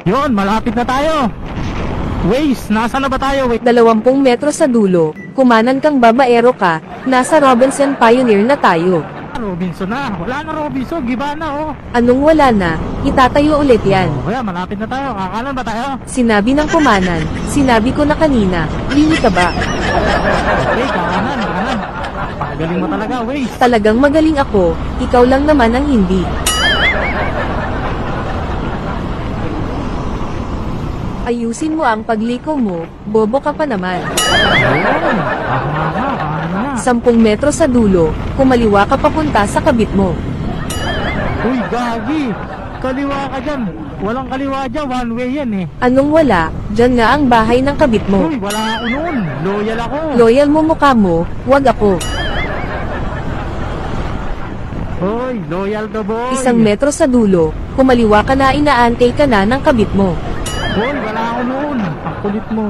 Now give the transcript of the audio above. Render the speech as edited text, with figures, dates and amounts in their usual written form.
Yun, malapit na tayo. Waze, nasa na ba tayo? Wait. 20 metro sa dulo, kumanan kang babaero ka, nasa Robinson Pioneer na tayo. Robinson na. Wala na Robinson. Giba na oh. Anong wala na, itatayo ulit yan. Oh, kaya malapit na tayo. Kakanan ba tayo? Sinabi ng kumanan, sinabi ko na kanina, lini ka ba? Okay, kakanan. Pagaling mo talaga, Waze. Talagang magaling ako, ikaw lang naman ang hindi. Ayusin mo ang pagliko mo, bobo ka pa naman. Ayun. Kakanan na. 10 metro sa dulo, kumaliwa ka papunta sa kabit mo. Uy, gagi. Kaliwa ka dyan. Walang kaliwa dyan. One way yan eh. Anong wala, dyan nga ang bahay ng kabit mo. Uy, wala ako noon. Loyal ako. Loyal mo mukha mo, wag ako. Hoy, loyal ka boy. 1 metro sa dulo, kumaliwa ka na inaantay ka na ng kabit mo. Hoy, wala ako noon. Ang kulit mo.